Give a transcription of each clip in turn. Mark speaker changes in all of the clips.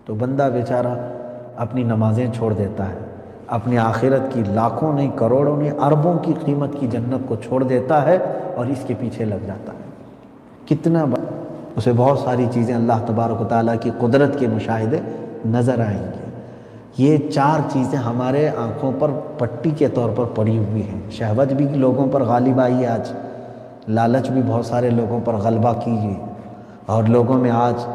Speaker 1: تو بندہ بیچارہ اپنی نمازیں چھوڑ دیتا ہے، اپنی آخرت کی لاکھوں نہیں کروڑوں نہیں اربوں کی قیمت کی جنت کو چھوڑ دیتا ہے اور اس کے پیچھے لگ جاتا ہے۔ کتنا اسے بہت ساری چیزیں اللہ تبارک و تعالیٰ کی قدرت کے مشاہدے نظر آئیں گے۔ یہ 4 چیزیں ہمارے آنکھوں پر پٹی کے طور پر پڑی ہوئی ہیں۔ شہوت بھی لوگوں پر غالب آئی ہے آج، لالچ بھی بہت سارے لوگوں پر غلبہ کیجیے، اور لوگوں میں آج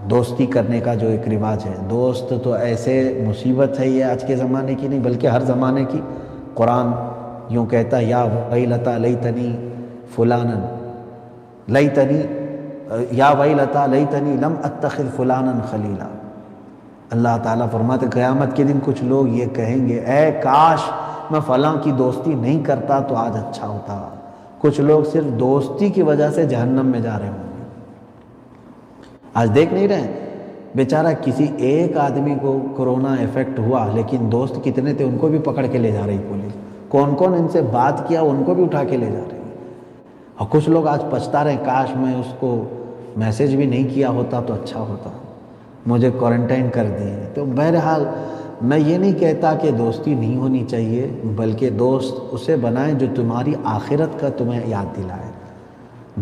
Speaker 1: دوستی کرنے کا جو ایک رواج ہے، دوست تو ایسے مصیبت ہے، یہ آج کے زمانے کی نہیں بلکہ ہر زمانے کی۔ قرآن یوں کہتا ہے، یا ویلتا لیتنی فلانا لیتنی یا ویلتا لیتنی لم اتخذ فلانا خلیلا۔ اللہ تعالیٰ فرماتے قیامت کے دن کچھ لوگ یہ کہیں گے، اے کاش میں فلاں کی دوستی نہیں کرتا تو آج اچھا ہوتا۔ کچھ لوگ صرف دوستی کی وجہ سے جہنم میں جا رہے ہوں گے۔ آج دیکھ نہیں رہے بیچارہ کسی ایک آدمی کو کرونا افیکٹ ہوا، لیکن دوست کتنے تھے ان کو بھی پکڑ کے لے جا رہی پولیس، کون کون ان سے بات کیا ان کو بھی اٹھا کے لے جا رہی ہے۔ اور کچھ لوگ آج پچھتا رہے، کاش میں اس کو میسج بھی نہیں کیا ہوتا تو اچھا ہوتا، مجھے کوارنٹائن کر دیے۔ تو بہرحال میں یہ نہیں کہتا کہ دوستی نہیں ہونی چاہیے، بلکہ دوست اسے بنائیں جو تمہاری آخرت کا تمہیں یاد دلائے،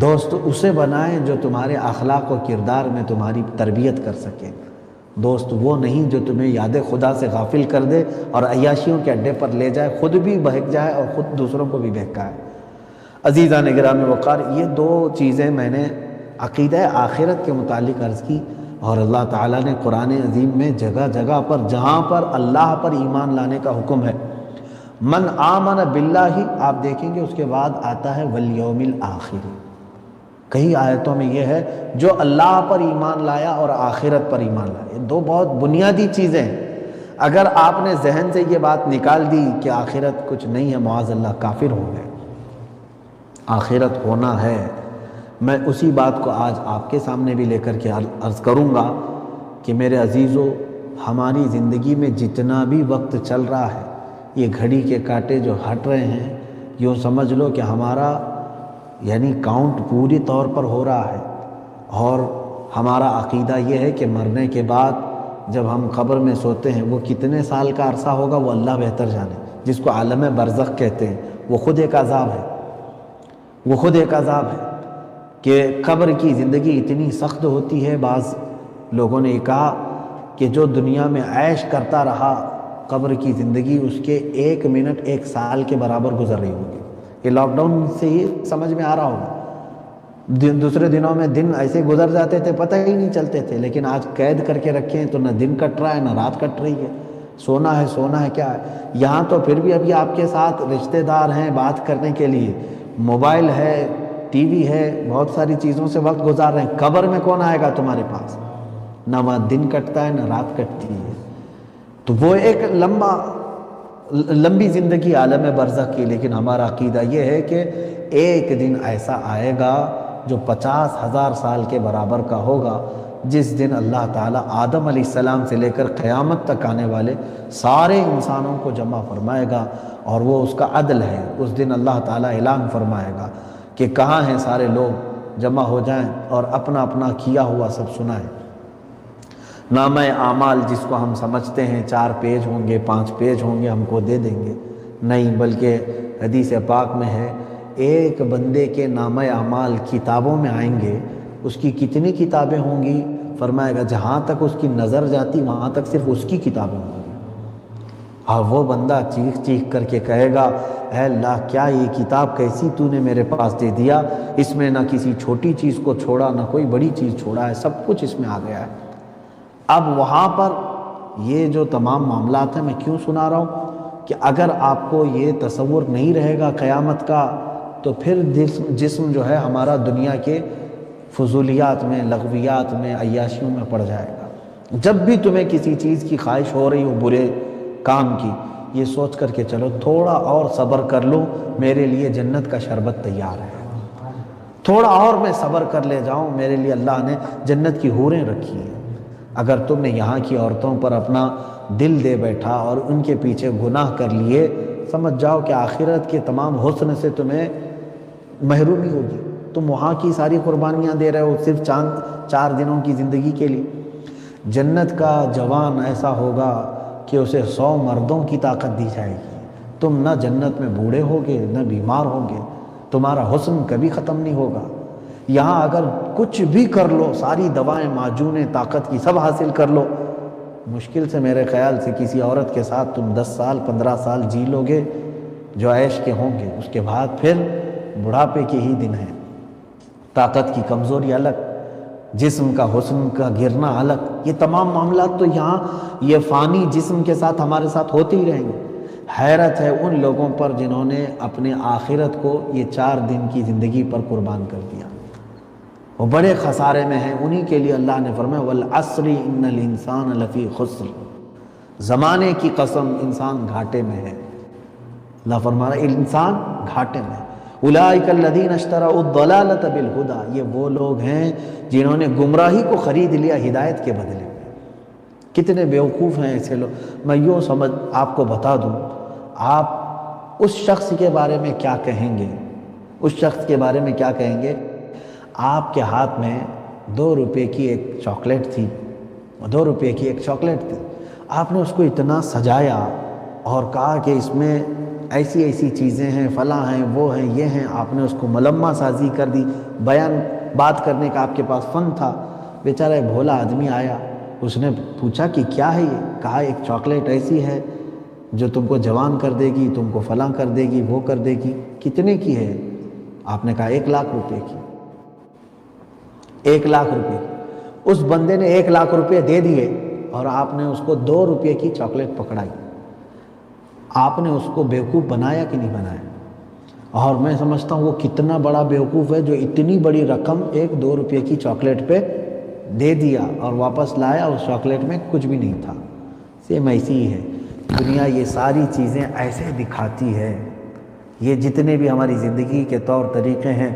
Speaker 1: دوست اسے بنائیں جو تمہارے اخلاق و کردار میں تمہاری تربیت کر سکے، دوست وہ نہیں جو تمہیں یاد خدا سے غافل کر دے اور عیاشیوں کے اڈے پر لے جائے، خود بھی بہک جائے اور خود دوسروں کو بھی بہکائے۔ عزیزان گرامی وقار، یہ 2 چیزیں میں نے عقیدہ آخرت کے متعلق عرض کی، اور اللہ تعالیٰ نے قرآن عظیم میں جگہ جگہ پر جہاں پر اللہ پر ایمان لانے کا حکم ہے، من آمن باللہ، آپ دیکھیں گے اس کے بعد آتا ہے والیوم الآخر۔ کئی آیتوں میں یہ ہے جو اللہ پر ایمان لایا اور آخرت پر ایمان لایا، یہ 2 بہت بنیادی چیزیں ہیں۔ اگر آپ نے ذہن سے یہ بات نکال دی کہ آخرت کچھ نہیں ہے، معاذ اللہ کافر ہو گئے۔ آخرت ہونا ہے۔ میں اسی بات کو آج آپ کے سامنے بھی لے کر کے عرض کروں گا کہ میرے عزیزو، ہماری زندگی میں جتنا بھی وقت چل رہا ہے، یہ گھڑی کے کانٹے جو ہٹ رہے ہیں، یوں سمجھ لو کہ ہمارا یعنی کاؤنٹ پوری طور پر ہو رہا ہے، اور ہمارا عقیدہ یہ ہے کہ مرنے کے بعد جب ہم قبر میں سوتے ہیں وہ کتنے سال کا عرصہ ہوگا وہ اللہ بہتر جانے، جس کو عالم برزخ کہتے ہیں، وہ خود ایک عذاب ہے، وہ خود ایک عذاب ہے کہ قبر کی زندگی اتنی سخت ہوتی ہے۔ بعض لوگوں نے یہ کہا کہ جو دنیا میں عیش کرتا رہا، قبر کی زندگی اس کے 1 منٹ 1 سال کے برابر گزر رہی ہوگی۔ یہ لاک ڈاؤن سے ہی سمجھ میں آ رہا ہوگا، دوسرے دنوں میں دن ایسے گزر جاتے تھے پتہ ہی نہیں چلتے تھے، لیکن آج قید کر کے رکھے ہیں تو نہ دن کٹ رہا ہے نہ رات کٹ رہی ہے، سونا ہے کیا ہے۔ یہاں تو پھر بھی ابھی آپ کے ساتھ رشتہ دار ہیں بات کرنے کے لیے، موبائل ہے، ٹی وی ہے، بہت ساری چیزوں سے وقت گزار رہے ہیں۔ قبر میں کون آئے گا تمہارے پاس؟ نہ وہاں دن کٹتا ہے نہ رات کٹتی ہے۔ تو وہ ایک لمبی زندگی عالم برزخ کی، لیکن ہمارا عقیدہ یہ ہے کہ ایک دن ایسا آئے گا جو 50,000 سال کے برابر کا ہوگا، جس دن اللہ تعالیٰ آدم علیہ السلام سے لے کر قیامت تک آنے والے سارے انسانوں کو جمع فرمائے گا، اور وہ اس کا عدل ہے۔ اس دن اللہ تعالیٰ اعلان فرمائے گا کہ کہاں ہیں سارے لوگ، جمع ہو جائیں اور اپنا اپنا کیا ہوا سب سنائیں۔ نامہ اعمال جس کو ہم سمجھتے ہیں 4 پیج ہوں گے 5 پیج ہوں گے ہم کو دے دیں گے، نہیں، بلکہ حدیث پاک میں ہے ایک بندے کے نامہ اعمال کتابوں میں آئیں گے، اس کی کتنی کتابیں ہوں گی؟ فرمائے گا جہاں تک اس کی نظر جاتی وہاں تک صرف اس کی کتابیں ہوں گی۔ اور وہ بندہ چیخ چیخ کر کے کہے گا، اے اللہ کیا یہ کتاب کیسی تو نے میرے پاس دے دیا، اس میں نہ کسی چھوٹی چیز کو چھوڑا نہ کوئی بڑی چیز چھوڑا ہے، سب کچھ اس میں آ گیا ہے۔ اب وہاں پر یہ جو تمام معاملات ہیں میں کیوں سنا رہا ہوں کہ اگر آپ کو یہ تصور نہیں رہے گا قیامت کا تو پھر جسم جو ہے ہمارا دنیا کے فضولیات میں، لغویات میں، عیاشیوں میں پڑ جائے گا۔ جب بھی تمہیں کسی چیز کی خواہش ہو رہی ہو برے کام کی، یہ سوچ کر کے چلو تھوڑا اور صبر کر لو، میرے لیے جنت کا شربت تیار ہے، تھوڑا اور میں صبر کر لے جاؤں، میرے لیے اللہ نے جنت کی حوریں رکھی ہیں۔ اگر تم نے یہاں کی عورتوں پر اپنا دل دے بیٹھا اور ان کے پیچھے گناہ کر لیے، سمجھ جاؤ کہ آخرت کے تمام حسن سے تمہیں محرومی ہوگی۔ تم وہاں کی ساری قربانیاں دے رہے ہو صرف 4 دنوں کی زندگی کے لیے۔ جنت کا جوان ایسا ہوگا کہ اسے 100 مردوں کی طاقت دی جائے گی۔ تم نہ جنت میں بوڑھے ہوگے نہ بیمار ہوگے، تمہارا حسن کبھی ختم نہیں ہوگا۔ یہاں اگر کچھ بھی کر لو، ساری دوائیں معجونیں طاقت کی سب حاصل کر لو، مشکل سے میرے خیال سے کسی عورت کے ساتھ تم 10 سال 15 سال جی لو گے جو عیش کے ہوں گے، اس کے بعد پھر بڑھاپے کے ہی دن ہیں۔ طاقت کی کمزوری الگ، جسم کا حسن کا گرنا الگ، یہ تمام معاملات تو یہاں یہ فانی جسم کے ساتھ ہمارے ساتھ ہوتے ہی رہیں گے۔ حیرت ہے ان لوگوں پر جنہوں نے اپنے آخرت کو یہ 4 دن کی زندگی پر قربان کر دیا، وہ بڑے خسارے میں ہیں۔ انہی کے لیے اللہ نے فرمایا والعصر ان الانسان لفی خسر، زمانے کی قسم انسان گھاٹے میں ہے۔ اللہ فرما رہا ہے انسان گھاٹے میں ہے۔ اولئک الذین اشتروا الضلالۃ بالہدی، یہ وہ لوگ ہیں جنہوں نے گمراہی کو خرید لیا ہدایت کے بدلے میں۔ کتنے بیوقوف ہیں ایسے لوگ۔ میں یوں سمجھ آپ کو بتا دوں، آپ اس شخص کے بارے میں کیا کہیں گے، اس شخص کے بارے میں کیا کہیں گے؟ آپ کے ہاتھ میں 2 روپے کی ایک چاکلیٹ تھی، 2 روپے کی ایک چاکلیٹ تھی، آپ نے اس کو اتنا سجایا اور کہا کہ اس میں ایسی ایسی چیزیں ہیں، فلاں ہیں، وہ ہیں، یہ ہیں، آپ نے اس کو ملمہ سازی کر دی، بیان بات کرنے کا آپ کے پاس فن تھا۔ بیچارہ ایک بھولا آدمی آیا، اس نے پوچھا کہ کیا ہے یہ؟ کہا ایک چاکلیٹ ایسی ہے جو تم کو جوان کر دے گی، تم کو فلاں کر دے گی، وہ کر دے گی۔ کتنے کی ہے؟ آپ نے کہا 1 لاکھ روپے کی۔ 1 لاکھ روپے کی۔ اس بندے نے 1 لاکھ روپے دے دیے اور آپ نے اس کو 2 روپے کی چاکلیٹ پکڑائی۔ آپ نے اس کو بیوقوف بنایا کہ نہیں بنایا؟ اور میں سمجھتا ہوں وہ کتنا بڑا بیوقوف ہے جو اتنی بڑی رقم 1-2 روپے کی چاکلیٹ پہ دے دیا اور واپس لایا، اس چاکلیٹ میں کچھ بھی نہیں تھا۔ سیم ایسی ہی ہے دنیا، یہ ساری چیزیں ایسے دکھاتی ہے، یہ جتنے بھی ہماری زندگی کے طور طریقے ہیں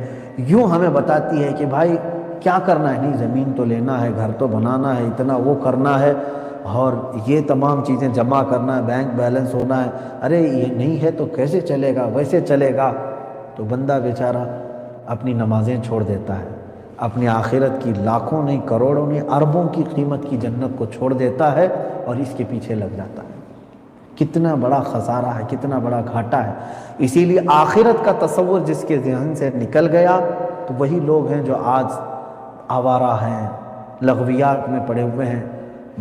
Speaker 1: یوں ہمیں بتاتی ہے کہ بھائی کیا کرنا ہے، نہیں زمین تو لینا ہے، گھر تو بنانا ہے، اتنا وہ کرنا ہے، اور یہ تمام چیزیں جمع کرنا ہے، بینک بیلنس ہونا ہے، ارے یہ نہیں ہے تو کیسے چلے گا، ویسے چلے گا۔ تو بندہ بیچارہ اپنی نمازیں چھوڑ دیتا ہے، اپنی آخرت کی لاکھوں نہیں کروڑوں نہیں اربوں کی قیمت کی جنت کو چھوڑ دیتا ہے اور اس کے پیچھے لگ جاتا ہے۔ کتنا بڑا خسارہ ہے، کتنا بڑا گھاٹا ہے۔ اسی لیے آخرت کا تصور جس کے ذہن سے نکل گیا تو وہی لوگ ہیں جو آج آوارہ ہیں، لغویات میں پڑے ہوئے ہیں۔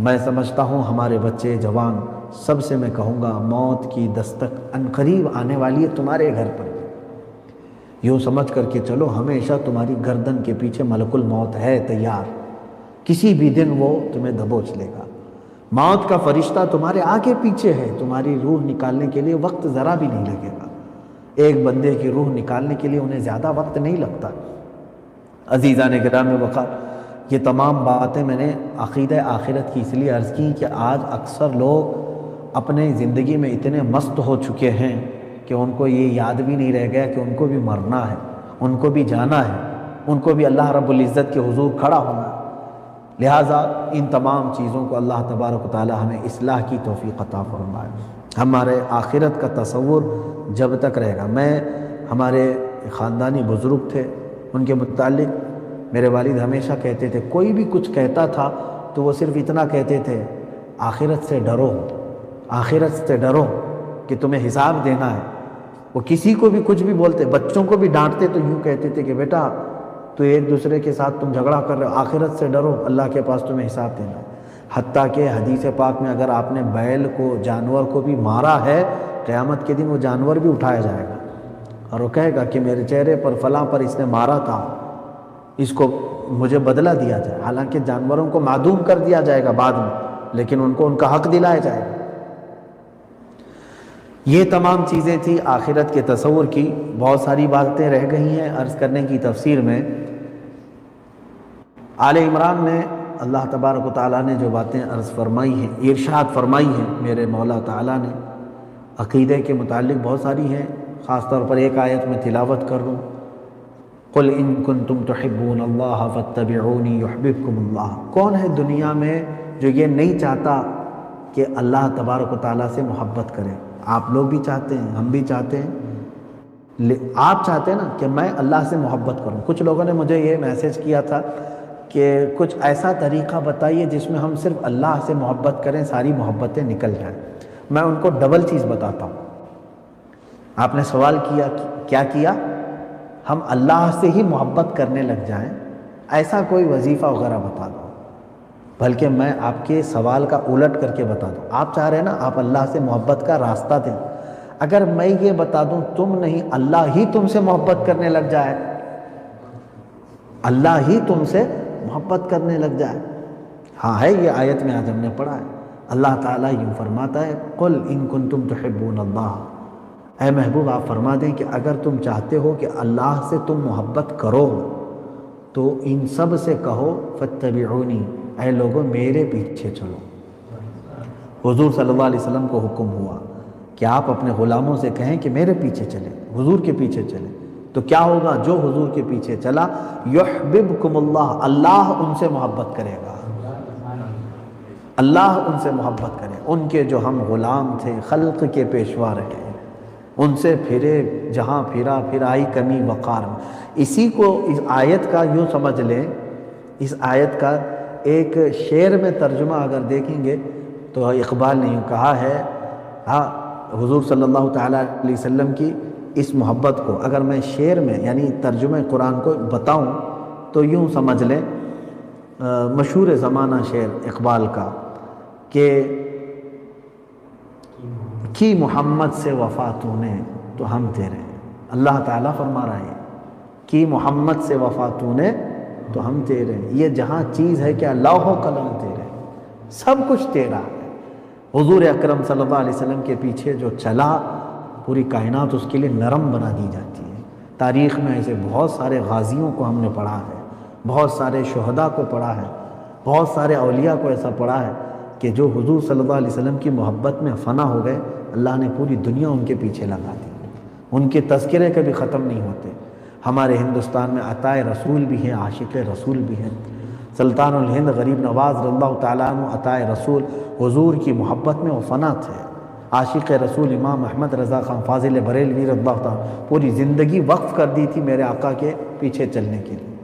Speaker 1: میں سمجھتا ہوں ہمارے بچے جوان سب سے میں کہوں گا موت کی دستک عنقریب آنے والی ہے تمہارے گھر پر۔ یوں سمجھ کر کے چلو ہمیشہ تمہاری گردن کے پیچھے ملک الموت ہے تیار، کسی بھی دن وہ تمہیں دبوچ لے گا۔ موت کا فرشتہ تمہارے آگے پیچھے ہے، تمہاری روح نکالنے کے لیے وقت ذرا بھی نہیں لگے گا۔ ایک بندے کی روح نکالنے کے لیے انہیں زیادہ وقت نہیں لگتا۔ عزیزان گرامی وقار، یہ تمام باتیں میں نے عقیدہ آخرت کی اس لیے عرض کی کہ آج اکثر لوگ اپنے زندگی میں اتنے مست ہو چکے ہیں کہ ان کو یہ یاد بھی نہیں رہ گیا کہ ان کو بھی مرنا ہے، ان کو بھی جانا ہے، ان کو بھی اللہ رب العزت کے حضور کھڑا ہونا ہے۔ لہٰذا ان تمام چیزوں کو اللہ تبارک و تعالی ہمیں اصلاح کی توفیق عطا فرمائے۔ ہمارے آخرت کا تصور جب تک رہے گا، میں ہمارے خاندانی بزرگ تھے، ان کے متعلق میرے والد ہمیشہ کہتے تھے، کوئی بھی کچھ کہتا تھا تو وہ صرف اتنا کہتے تھے آخرت سے ڈرو، آخرت سے ڈرو کہ تمہیں حساب دینا ہے۔ وہ کسی کو بھی کچھ بھی بولتے، بچوں کو بھی ڈانٹتے تو یوں کہتے تھے کہ بیٹا تو ایک دوسرے کے ساتھ تم جھگڑا کر رہے ہو، آخرت سے ڈرو، اللہ کے پاس تمہیں حساب دینا ہے۔ حتیٰ کہ حدیث پاک میں اگر آپ نے بیل کو، جانور کو بھی مارا ہے، قیامت کے دن وہ جانور بھی اٹھایا جائے گا اور وہ کہے گا کہ میرے چہرے پر فلاں پر اس نے مارا تھا، اس کو مجھے بدلہ دیا جائے۔ حالانکہ جانوروں کو معدوم کر دیا جائے گا بعد میں، لیکن ان کو ان کا حق دلایا جائے گا۔ یہ تمام چیزیں تھیں آخرت کے تصور کی، بہت ساری باتیں رہ گئی ہیں عرض کرنے کی تفسیر میں۔ آل عمران میں اللہ تبارک و تعالیٰ نے جو باتیں عرض فرمائی ہیں، ارشاد فرمائی ہیں میرے مولا تعالیٰ نے، عقیدے کے متعلق بہت ساری ہیں، خاص طور پر ایک آیت میں تلاوت کر لوں، قل ان کنتم تحبون اللہ فاتبعونی یحببکم اللہ۔ کون ہے دنیا میں جو یہ نہیں چاہتا کہ اللہ تبارک و تعالیٰ سے محبت کرے؟ آپ لوگ بھی چاہتے ہیں، ہم بھی چاہتے ہیں، آپ چاہتے ہیں نا کہ میں اللہ سے محبت کروں۔ کچھ لوگوں نے مجھے یہ میسج کیا تھا کہ کچھ ایسا طریقہ بتائیے جس میں ہم صرف اللہ سے محبت کریں، ساری محبتیں نکل جائیں۔ میں ان کو ڈبل چیز بتاتا ہوں۔ آپ نے سوال کیا کیا کیا؟ ہم اللہ سے ہی محبت کرنے لگ جائیں، ایسا کوئی وظیفہ وغیرہ بتا دو۔ بلکہ میں آپ کے سوال کا الٹ کر کے بتا دوں۔ آپ چاہ رہے ہیں نا آپ اللہ سے محبت کا راستہ دیں، اگر میں یہ بتا دوں تم نہیں، اللہ ہی تم سے محبت کرنے لگ جائے، اللہ ہی تم سے محبت کرنے لگ جائے۔ ہاں ہے، یہ آیت میں آج ہم نے پڑھا ہے۔ اللہ تعالیٰ یوں فرماتا ہے قل ان کنتم تحبون اللہ، اے محبوب آپ فرما دیں کہ اگر تم چاہتے ہو کہ اللہ سے تم محبت کرو تو ان سب سے کہو فاتبعونی، اے لوگوں میرے پیچھے چلو۔ حضور صلی اللہ علیہ وسلم کو حکم ہوا کہ آپ اپنے غلاموں سے کہیں کہ میرے پیچھے چلیں، حضور کے پیچھے چلیں، تو کیا ہوگا؟ جو حضور کے پیچھے چلا یحببکم اللہ، اللہ ان سے محبت کرے گا، اللہ ان سے محبت کرے۔ ان کے جو ہم غلام تھے، خلق کے پیشوا رہے، ان سے پھرے جہاں پھرا پھر آئی کمی وقار میں۔ اسی کو اس آیت کا یوں سمجھ لیں، اس آیت کا ایک شعر میں ترجمہ اگر دیکھیں گے تو اقبال نے یوں کہا ہے، ہاں حضور صلی اللہ تعالیٰ علیہ وسلم کی اس محبت کو اگر میں شعر میں یعنی ترجمہ قرآن کو بتاؤں تو یوں سمجھ لیں، مشہور زمانہ شعر اقبال کا کہ کی محمد سے وفا تو نے تو ہم تیرے، اللہ تعالیٰ فرما رہا ہے کی محمد سے وفا تو نے تو ہم تیرے، یہ جہاں چیز ہے کیا لوح و قلم تیرے، سب کچھ تیرا ہے۔ حضور اکرم صلی اللہ علیہ وسلم کے پیچھے جو چلا پوری کائنات اس کے لیے نرم بنا دی جاتی ہے۔ تاریخ میں ایسے بہت سارے غازیوں کو ہم نے پڑھا ہے، بہت سارے شہداء کو پڑھا ہے، بہت سارے اولیاء کو ایسا پڑھا ہے کہ جو حضور صلی اللہ علیہ وسلم کی محبت میں فنا ہو گئے، اللہ نے پوری دنیا ان کے پیچھے لگا دی، ان کے تذکرے کبھی ختم نہیں ہوتے۔ ہمارے ہندوستان میں عطائے رسول بھی ہیں، عاشق رسول بھی ہیں۔ سلطان الہند غریب نواز رضی اللہ تعالیٰ عنہ عطائے رسول، حضور کی محبت میں وہ فنا تھے۔ عاشق رسول امام احمد رضا خان فاضل بریلوی رضی اللہ تعالیٰ پوری زندگی وقف کر دی تھی میرے آقا کے پیچھے چلنے کے لیے،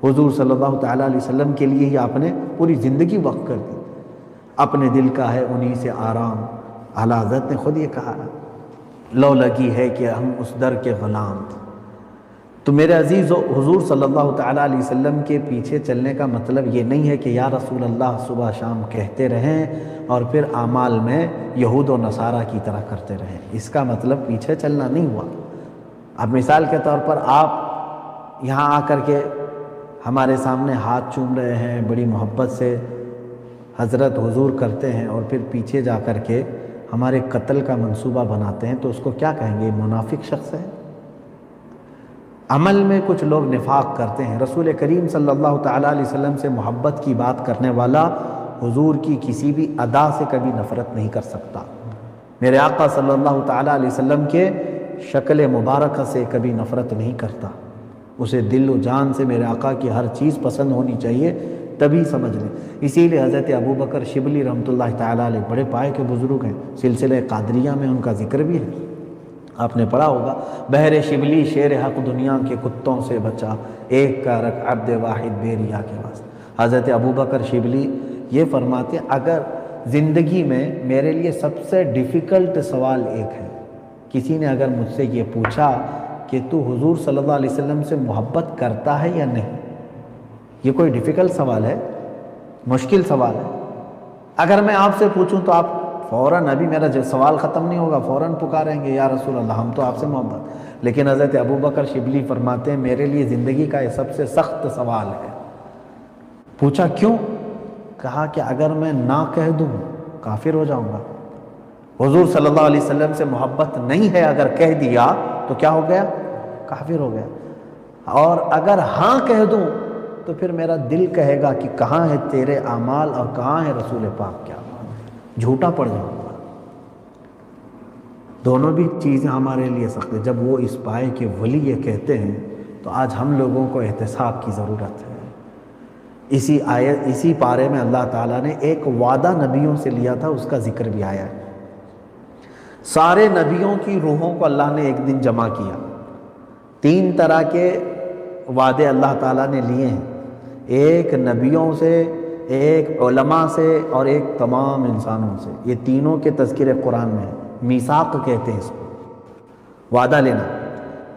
Speaker 1: حضور صلی اللہ تعالیٰ علیہ وسلم کے لیے ہی آپ نے پوری زندگی وقف کر دی۔ اپنے دل کا ہے انہی سے آرام، اعلیٰ حضرت نے خود یہ کہا، لو لگی ہے کہ ہم اس در کے غلام تھے۔ تو میرے عزیزو، حضور صلی اللہ تعالیٰ علیہ وسلم کے پیچھے چلنے کا مطلب یہ نہیں ہے کہ یا رسول اللہ صبح شام کہتے رہیں اور پھر اعمال میں یہود و نصارہ کی طرح کرتے رہیں، اس کا مطلب پیچھے چلنا نہیں ہوا۔ اب مثال کے طور پر آپ یہاں آ کر کے ہمارے سامنے ہاتھ چوم رہے ہیں، بڑی محبت سے حضرت حضور کرتے ہیں، اور پھر پیچھے جا کر کے ہمارے قتل کا منصوبہ بناتے ہیں، تو اس کو کیا کہیں گے؟ یہ منافق شخص ہے۔ عمل میں کچھ لوگ نفاق کرتے ہیں۔ رسول کریم صلی اللہ تعالیٰ علیہ وسلم سے محبت کی بات کرنے والا حضور کی کسی بھی ادا سے کبھی نفرت نہیں کر سکتا، میرے آقا صلی اللہ تعالیٰ علیہ وسلم کے شکل مبارکہ سے کبھی نفرت نہیں کرتا، اسے دل و جان سے میرے آقا کی ہر چیز پسند ہونی چاہیے، تبھی سمجھ لیں۔ اسی لیے حضرت ابوبکر شبلی رحمۃ اللہ تعالیٰ علیہ بڑے پائے کے بزرگ ہیں، سلسلہ قادریہ میں ان کا ذکر بھی ہے، آپ نے پڑھا ہوگا، بہر شبلی شیر حق دنیا کے کتوں سے بچا، ایک کا رکھ عبد واحد بے ریا کے واسطے۔ حضرت ابوبکر شبلی یہ فرماتے اگر زندگی میں میرے لیے سب سے ڈیفیکلٹ سوال ایک ہے، کسی نے اگر مجھ سے یہ پوچھا کہ تو حضور صلی اللہ علیہ وسلم سے محبت کرتا ہے یا نہیں، یہ کوئی ڈیفیکلٹ سوال ہے، مشکل سوال ہے۔ اگر میں آپ سے پوچھوں تو آپ فوراً، ابھی میرا جو سوال ختم نہیں ہوگا، فوراً پکاریں گے یا رسول اللہ ہم تو آپ سے محبت، لیکن حضرت ابوبکر شبلی فرماتے ہیں میرے لیے زندگی کا یہ سب سے سخت سوال ہے۔ پوچھا کیوں؟ کہا کہ اگر میں نہ کہہ دوں کافر ہو جاؤں گا، حضور صلی اللہ علیہ وسلم سے محبت نہیں ہے اگر کہہ دیا تو کیا ہو گیا؟ کافر ہو گیا، اور اگر ہاں کہہ دوں تو پھر میرا دل کہے گا کہ کہاں ہے تیرے اعمال اور کہاں ہے رسول پاک کے اعمال، جھوٹا پڑ جاؤں گا۔ دونوں بھی چیزیں ہمارے لیے سخت ہیں۔ جب وہ اس پائے کے ولی یہ کہتے ہیں تو آج ہم لوگوں کو احتساب کی ضرورت ہے۔ اسی پارے میں اللہ تعالیٰ نے ایک وعدہ نبیوں سے لیا تھا، اس کا ذکر بھی آیا ہے۔ سارے نبیوں کی روحوں کو اللہ نے ایک دن جمع کیا، 3 طرح کے وعدے اللہ تعالیٰ نے لیے ہیں۔ ایک نبیوں سے، ایک علماء سے اور ایک تمام انسانوں سے، یہ تینوں کے تذکرے قرآن میں ہیں۔ میثاق کہتے ہیں اس کو، وعدہ لینا۔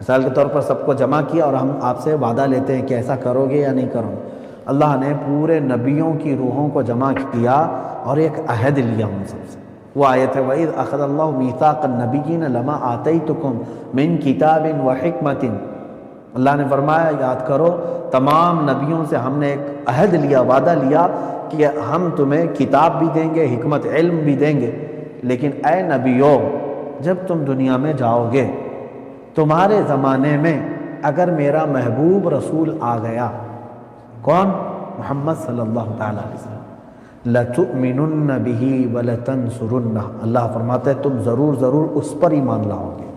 Speaker 1: مثال کے طور پر سب کو جمع کیا اور ہم آپ سے وعدہ لیتے ہیں کہ ایسا کرو گے یا نہیں کرو گے۔ اللہ نے پورے نبیوں کی روحوں کو جمع کیا اور ایک عہد لیا ان سب سے۔ وہ آیت ہے وَإِذْ أَخَذَ اللَّهُ مِيثَاقَ النَّبِيِّينَ لَمَا آتَيْتُكُم مِّن كِتَابٍ وَحِكْمَةٍ۔ اللہ نے فرمایا یاد کرو تمام نبیوں سے ہم نے ایک عہد لیا، وعدہ لیا کہ ہم تمہیں کتاب بھی دیں گے، حکمت علم بھی دیں گے، لیکن اے نبیوں جب تم دنیا میں جاؤ گے تمہارے زمانے میں اگر میرا محبوب رسول آ گیا، کون؟ محمد صلی اللہ تعالیٰ علیہ وسلم، لَتُؤْمِنُنَّ بِهِ وَلَتَنْصُرُنَّهُ، اللہ فرماتا ہے تم ضرور اس پر ایمان لاؤ گے،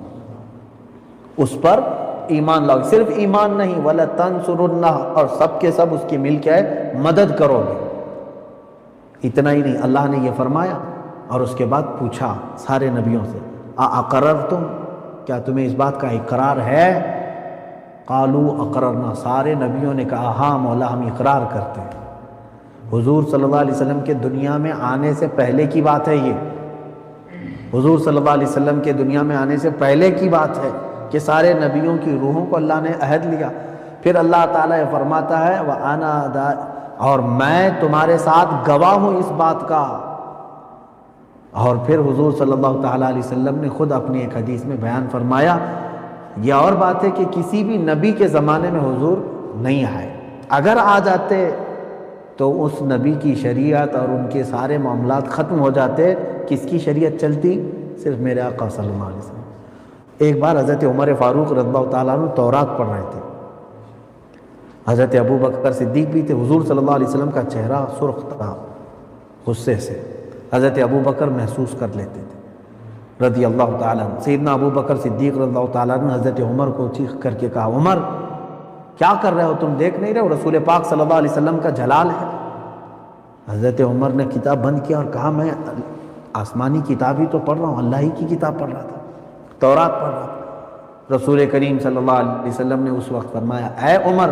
Speaker 1: اس پر ایمان لاؤ گے، صرف ایمان نہیں، وَلَتَنْصُرُنَّهُ، اور سب کے سب اس کی مل کے مدد کرو گے۔ اتنا ہی نہیں، اللہ نے یہ فرمایا اور اس کے بعد پوچھا سارے نبیوں سے اَأَقَرَرْتُمْ، کیا تمہیں اس بات کا اقرار ہے؟ قالوا اقررنا، سارے نبیوں نے کہا ہاں مولا ہم اقرار کرتے ہیں۔ حضور صلی اللہ علیہ وسلم کے دنیا میں آنے سے پہلے کی بات ہے یہ، حضور صلی اللہ علیہ وسلم کے دنیا میں آنے سے پہلے کی بات ہے کہ سارے نبیوں کی روحوں کو اللہ نے عہد لیا۔ پھر اللہ تعالیٰ یہ فرماتا ہے وَأَنَا، اور میں تمہارے ساتھ گواہ ہوں اس بات کا۔ اور پھر حضور صلی اللہ تعالیٰ علیہ وسلم نے خود اپنی ایک حدیث میں بیان فرمایا، یہ اور بات ہے کہ کسی بھی نبی کے زمانے میں حضور نہیں آئے، اگر آ جاتے تو اس نبی کی شریعت اور ان کے سارے معاملات ختم ہو جاتے۔ کس کی شریعت چلتی؟ صرف میرے آقا صلی اللہ علیہ وسلم۔ ایک بار حضرت عمر فاروق رضی اللہ تعالیٰ عنہ تورات پڑھ رہے تھے، حضرت ابو بکر صدیق بھی تھے، حضور صلی اللہ علیہ وسلم کا چہرہ سرخ تھا غصے سے، حضرت ابو بکر محسوس کر لیتے تھے رضی اللہ تعالیٰ عنہ۔ سیدنا ابو بکر صدیق رضی اللہ تعالیٰ عنہ حضرت عمر کو چیخ کر کے کہا عمر کیا کر رہے ہو، تم دیکھ نہیں رہے ہو رسول پاک صلی اللہ علیہ وسلم کا جلال ہے؟ حضرت عمر نے کتاب بند کیا اور کہا میں آسمانی کتاب ہی تو پڑھ رہا ہوں، اللہ ہی کی کتاب پڑھ رہا تھا، تورات پڑھ رہا تھا۔ رسول کریم صلی اللہ علیہ وسلم نے اس وقت فرمایا اے عمر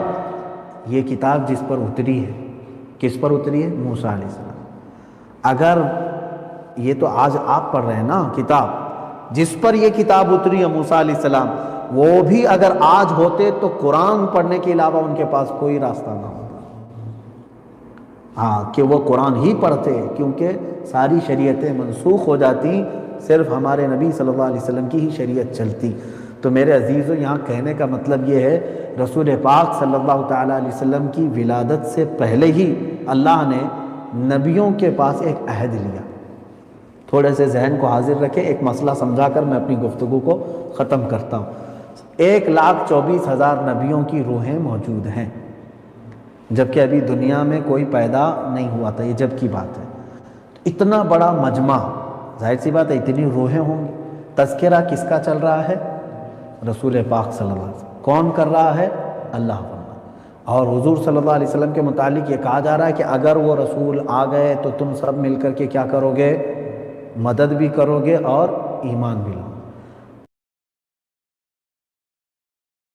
Speaker 1: یہ کتاب جس پر اتری ہے، کس پر اتری ہے؟ موسیٰ علیہ السلام۔ اگر یہ تو آج آپ پڑھ رہے ہیں نا کتاب، جس پر یہ کتاب اتری ہے موسیٰ علیہ السلام، وہ بھی اگر آج ہوتے تو قرآن پڑھنے کے علاوہ ان کے پاس کوئی راستہ نہ ہوتا، ہاں کہ وہ قرآن ہی پڑھتے، کیونکہ ساری شریعتیں منسوخ ہو جاتی، صرف ہمارے نبی صلی اللہ علیہ وسلم کی ہی شریعت چلتی۔ تو میرے عزیزوں یہاں کہنے کا مطلب یہ ہے رسول پاک صلی اللہ تعالیٰ علیہ وسلم کی ولادت سے پہلے ہی اللہ نے نبیوں کے پاس ایک عہد لیا۔ تھوڑے سے ذہن کو حاضر رکھیں، ایک مسئلہ سمجھا کر میں اپنی گفتگو کو ختم کرتا ہوں۔ 1,24,000 نبیوں کی روحیں موجود ہیں، جبکہ ابھی دنیا میں کوئی پیدا نہیں ہوا تھا، یہ جب کی بات ہے۔ اتنا بڑا مجمع، ظاہر سی بات ہے اتنی روحیں ہوں گی، تذکرہ کس کا چل رہا ہے؟ رسول پاک صلی اللہ علیہ وسلم۔ کون کر رہا ہے؟ اللہ فرماتا۔ اور حضور صلی اللہ علیہ وسلم کے متعلق یہ کہا جا رہا ہے کہ اگر وہ رسول آ گئے تو تم سب مل کر کے کیا کرو گے؟ مدد بھی کرو گے اور ایمان بھی لاؤ گے۔